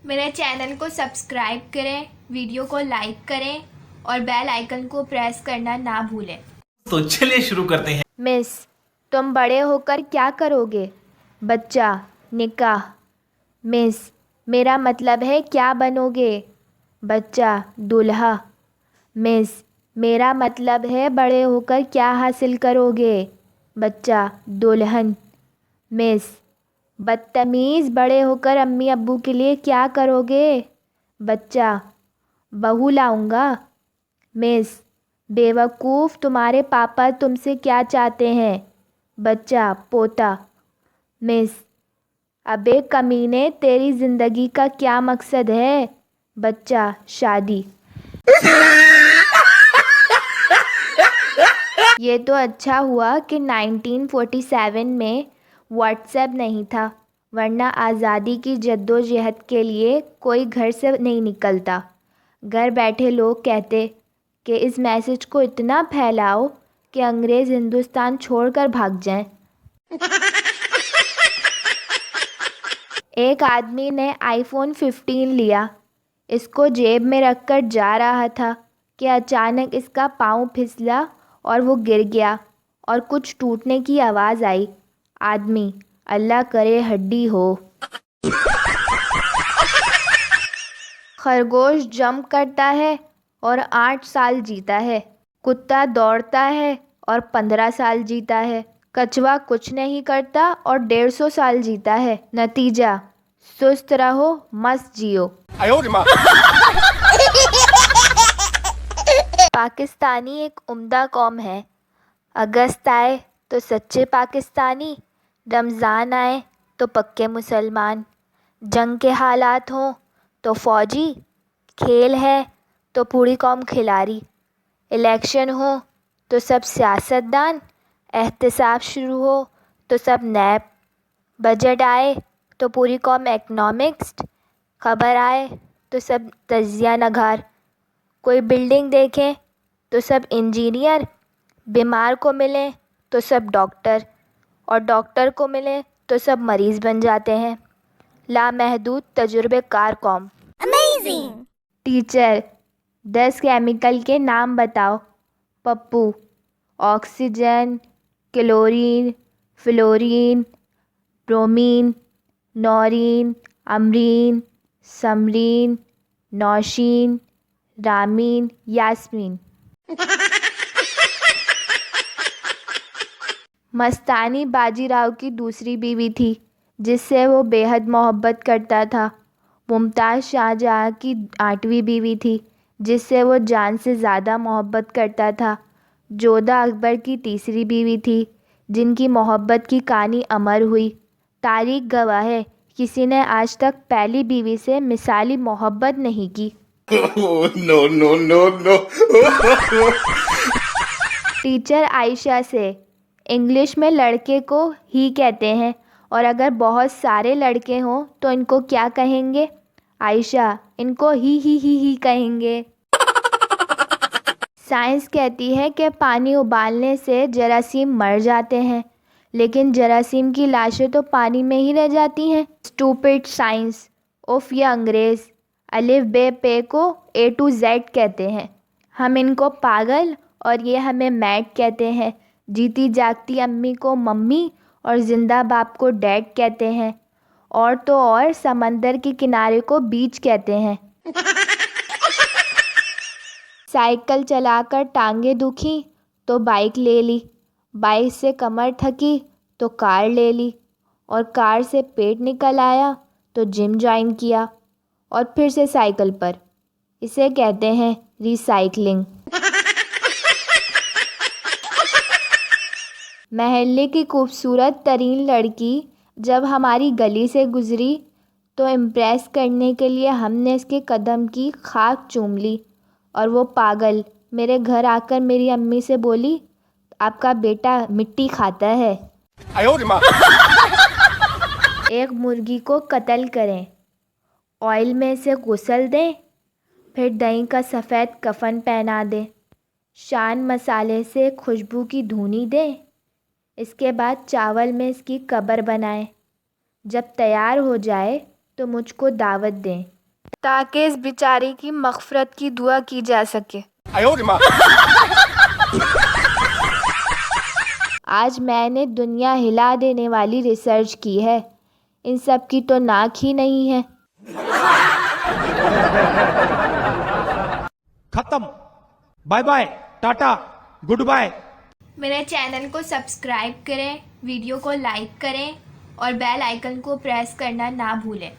میرے چینل کو سبسکرائب کریں، ویڈیو کو لائک کریں اور بیل آئیکن کو پریس کرنا نہ بھولیں۔ تو چلیے شروع کرتے ہیں۔ مس، تم بڑے ہو کر کیا کرو گے؟ بچہ: نکاح۔ مس: میرا مطلب ہے کیا بنو گے؟ بچہ: دولہا۔ مس: میرا مطلب ہے بڑے ہو کر کیا حاصل کرو گے؟ بچہ: دلہن۔ مس: بدتمیز، بڑے ہو کر امی ابو کے لیے کیا کرو گے؟ بچہ: بہو لاؤں گا۔ مس: بیوقوف، تمہارے پاپا تم سے کیا چاہتے ہیں؟ بچہ: پوتا۔ مس: ابے کمینے، تیری زندگی کا کیا مقصد ہے؟ بچہ: شادی۔ یہ تو اچھا ہوا کہ 1947 میں واٹس ایپ نہیں تھا، ورنہ آزادی کی جدوجہد کے لیے کوئی گھر سے نہیں نکلتا۔ گھر بیٹھے لوگ کہتے کہ اس میسج کو اتنا پھیلاؤ کہ انگریز ہندوستان چھوڑ کر بھاگ جائیں۔ ایک آدمی نے آئی فون 15 لیا، اس کو جیب میں رکھ کر جا رہا تھا کہ اچانک اس کا پاؤں پھسلا اور وہ گر گیا اور کچھ ٹوٹنے کی آواز آئی۔ آدمی: اللہ کرے ہڈی ہو۔ خرگوش جمپ کرتا ہے اور 8 سال جیتا ہے۔ کتا دوڑتا ہے اور 15 سال جیتا ہے۔ کچھوا کچھ نہیں کرتا اور 150 سال جیتا ہے۔ نتیجہ: سست رہو، مست جیو۔ پاکستانی ایک عمدہ قوم ہے۔ اگست آئے تو سچے پاکستانی، رمضان آئے تو پکے مسلمان، جنگ کے حالات ہوں تو فوجی، کھیل ہے تو پوری قوم کھلاڑی، الیکشن ہو تو سب سیاستدان، احتساب شروع ہو تو سب نیب، بجٹ آئے تو پوری قوم اکنامسٹ، خبر آئے تو سب تجزیہ نگار، کوئی بلڈنگ دیکھیں تو سب انجینئر، بیمار کو ملیں تو سب ڈاکٹر، اور ڈاکٹر کو ملیں تو سب مریض بن جاتے ہیں۔ لامحدود تجربے کار قوم۔ ٹیچر: 10 کیمیکل کے نام بتاؤ۔ Pappu: oxygen, chlorine, fluorine, bromine, Noreen, Amreen, Samreen, Nausheen, Ramin, Yasmin. Mastani Bajirao کی دوسری بیوی تھی جس سے وہ بے حد محبت کرتا تھا۔ ممتاز شاہ جہاں کی 8ویں بیوی تھی جس سے وہ جان سے زیادہ محبت کرتا تھا۔ جودھا اکبر کی تیسری بیوی تھی جن کی محبت کی کہانی امر ہوئی۔ تاریخ گواہ ہے، کسی نے آج تک پہلی بیوی سے مثالی محبت نہیں کی۔ ٹیچر عائشہ سے: انگلش میں لڑکے کو ہی کہتے ہیں، اور اگر بہت سارے لڑکے ہوں تو ان کو کیا کہیں گے؟ عائشہ: ان کو ہی کہیں گے۔ سائنس کہتی ہے کہ پانی ابالنے سے جراثیم مر جاتے ہیں، لیکن جراثیم کی لاشیں تو پانی میں ہی رہ جاتی ہیں۔ Stupid science! اف یہ انگریز الف بے پے کو A to Z کہتے ہیں، ہم ان کو پاگل اور یہ ہمیں میڈ کہتے ہیں۔ جیتی جاگتی امی کو ممی اور زندہ باپ کو ڈیڈ کہتے ہیں، اور تو اور سمندر کے کنارے کو بیچ کہتے ہیں۔ سائیکل چلا کر ٹانگیں دکھی تو بائک لے لی، بائک سے کمر تھکی تو کار لے لی، اور کار سے پیٹ نکل آیا تو جم جوائن کیا، اور پھر سے سائیکل پر۔ اسے کہتے ہیں ریسائکلنگ۔ محلے کی خوبصورت ترین لڑکی جب ہماری گلی سے گزری تو امپریس کرنے کے لیے ہم نے اس کے قدم کی خاک چوم لی، اور وہ پاگل میرے گھر آ کر میری امی سے بولی، آپ کا بیٹا مٹی کھاتا ہے۔ ایک مرغی کو قتل کریں، آئل میں اسے غسل دیں، پھر دہی کا سفید کفن پہنا دیں، شان مسالے سے خوشبو کی دھونی دیں، اس کے بعد چاول میں اس کی قبر بنائیں، جب تیار ہو جائے تو مجھ کو دعوت دیں۔ تاکہ اس بیچاری کی مغفرت کی دعا کی جا سکے۔ آج میں نے دنیا ہلا دینے والی ریسرچ کی ہے، ان سب کی تو ناک ہی نہیں ہے۔ ختم، bye bye, tata, goodbye. میرے چینل کو سبسکرائب کریں، ویڈیو کو لائک کریں اور بیل آئیکن کو پریس کرنا نہ بھولیں۔